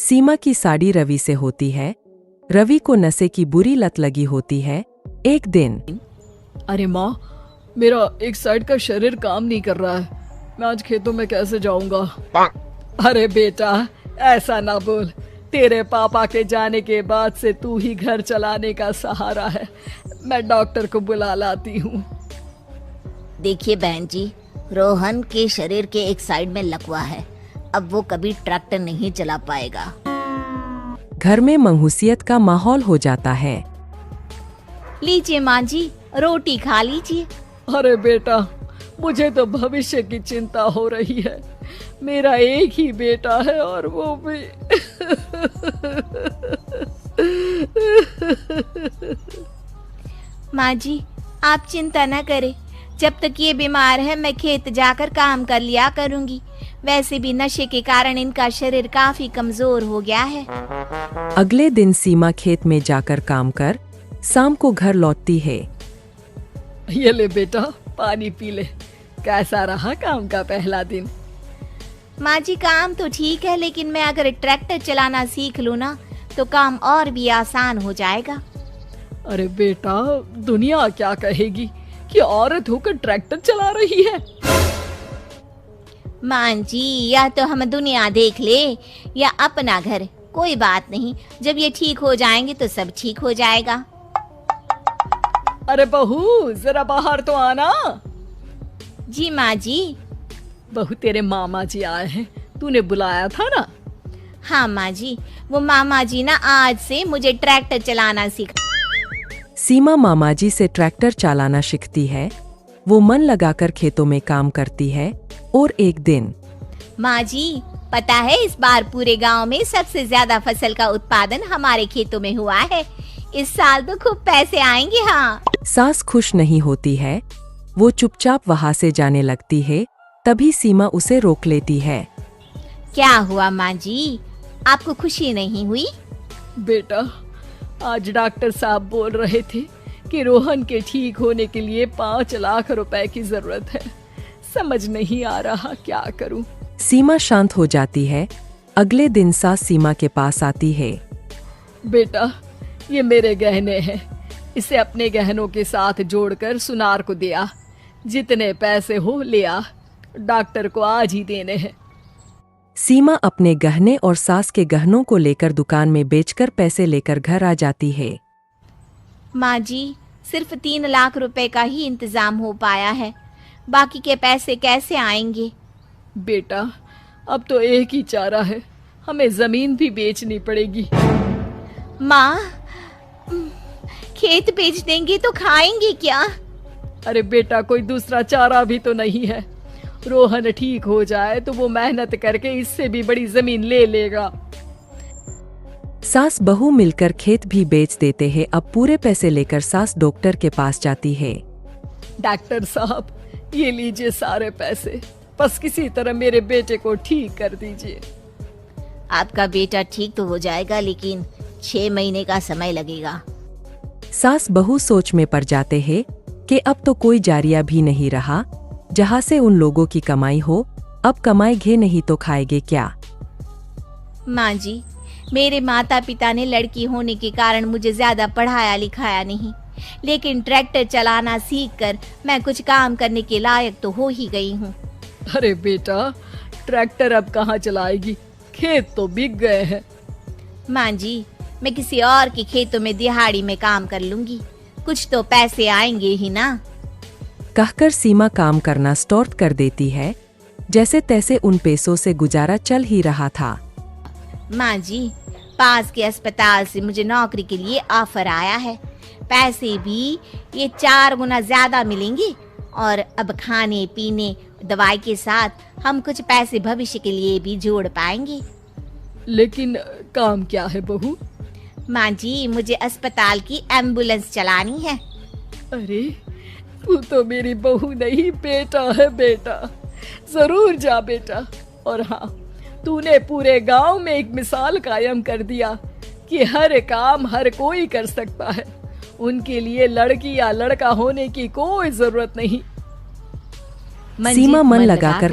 सीमा की साड़ी रवि से होती है। रवि को नशे की बुरी लत लगी होती है। एक दिन अरे माँ, मेरा एक साइड का शरीर काम नहीं कर रहा है। मैं आज खेतों में कैसे जाऊंगा? अरे बेटा, ऐसा ना बोल। तेरे पापा के जाने के बाद से तू ही घर चलाने का सहारा है। मैं डॉक्टर को बुला लाती हूँ। देखिए बहन जी, रोहन के शरीर के एक साइड में लकवा है। अब वो कभी ट्रैक्टर नहीं चला पाएगा। घर में मंहूसियत का माहौल हो जाता है। लीजिए माँ जी, रोटी खा लीजिए। अरे बेटा, मुझे तो भविष्य की चिंता हो रही है। मेरा एक ही बेटा है और वो भी माँ जी, आप चिंता न करें। जब तक ये बीमार है मैं खेत जाकर काम कर लिया करूँगी। वैसे भी नशे के कारण इनका शरीर काफी कमजोर हो गया है। अगले दिन सीमा खेत में जाकर काम कर शाम को घर लौटती है। ये ले बेटा, पानी पी ले। कैसा रहा काम का पहला दिन? माँ जी, काम तो ठीक है, लेकिन मैं अगर ट्रैक्टर चलाना सीख लूँ ना तो काम और भी आसान हो जाएगा। अरे बेटा, दुनिया क्या कहेगी कि औरत होकर ट्रैक्टर चला रही है। माँ जी, या तो हम दुनिया देख ले या अपना घर, कोई बात नहीं। जब ये ठीक हो जाएंगे तो सब ठीक हो जाएगा। अरे बहू, जरा बाहर तो आना। जी माँ जी। बहू, तेरे मामा जी आए हैं, तूने बुलाया था ना? हाँ माँ जी, वो मामा जी ना आज से मुझे ट्रैक्टर चलाना सीख। सीमा मामा जी से ट्रैक्टर चलाना सीखती है। वो मन लगाकर खेतों में काम करती है। और एक दिन माँ जी, पता है इस बार पूरे गांव में सबसे ज्यादा फसल का उत्पादन हमारे खेतों में हुआ है। इस साल तो खूब पैसे आएंगे। हाँ। सास खुश नहीं होती है। वो चुपचाप वहाँ से जाने लगती है। तभी सीमा उसे रोक लेती है। क्या हुआ माँ जी, आपको खुशी नहीं हुई? बेटा, आज डॉक्टर साहब बोल रहे थे कि रोहन के ठीक होने के लिए 5 लाख रुपए की जरूरत है। समझ नहीं आ रहा क्या करूं। सीमा शांत हो जाती है। अगले दिन सास सीमा के पास आती है। बेटा, ये मेरे गहने हैं। इसे अपने गहनों के साथ जोड़कर सुनार को दिया। जितने पैसे हो ले आ। डॉक्टर को आज ही देने हैं। सीमा अपने गहने और सास के गहनों को लेकर दुकान में बेचकर पैसे लेकर घर आ जाती है। माँ जी, सिर्फ 3 लाख रुपए का ही इंतजाम हो पाया है। बाकी के पैसे कैसे आएंगे? बेटा, अब तो एक ही चारा है, हमें जमीन भी बेचनी पड़ेगी। माँ, खेत बेच देंगे तो खाएंगे क्या? अरे बेटा, कोई दूसरा चारा भी तो नहीं है। रोहन ठीक हो जाए तो वो मेहनत करके इससे भी बड़ी जमीन ले लेगा। सास बहू मिलकर खेत भी बेच देते हैं। अब पूरे पैसे लेकर सास डॉक्टर के पास जाती है। डॉक्टर साहब, ये लीजिए सारे पैसे। बस किसी तरह मेरे बेटे को ठीक कर दीजिए। आपका बेटा ठीक तो हो जाएगा, लेकिन 6 महीने का समय लगेगा। सास बहू सोच में पड़ जाते हैं कि अब तो कोई जारिया भी नहीं रहा जहाँ से उन लोगों की कमाई हो। अब कमाएंगे नहीं तो खाएंगे क्या? माँ जी, मेरे माता पिता ने लड़की होने के कारण मुझे ज्यादा पढ़ाया लिखाया नहीं, लेकिन ट्रैक्टर चलाना सीखकर मैं कुछ काम करने के लायक तो हो ही गई हूँ। अरे बेटा, ट्रैक्टर अब कहाँ चलाएगी? खेत तो बिक गए हैं। माँ जी, मैं किसी और के खेतों में दिहाड़ी में काम कर लूंगी। कुछ तो पैसे आएंगे ही ना। कहकर सीमा काम करना स्टार्ट कर देती है। जैसे तैसे उन पैसों से गुजारा चल ही रहा था। माँ जी, पास के अस्पताल से मुझे नौकरी के लिए ऑफर आया है। पैसे भी ये 4 गुना ज्यादा मिलेंगे और अब खाने पीने दवाई के साथ हम कुछ पैसे भविष्य के लिए भी जोड़ पाएंगे। लेकिन काम क्या है बहू? माँ जी, मुझे अस्पताल की एम्बुलेंस चलानी है। अरे, तू तो मेरी बहू नहीं, बेटा है। बेटा, जरूर जा बेटा। और हाँ, तूने पूरे गांव में एक मिसाल कायम कर दिया कि हर काम हर कोई कर सकता है। उनके लिए लड़की या लड़का होने की कोई जरूरत नहीं। सीमा मन लगाकर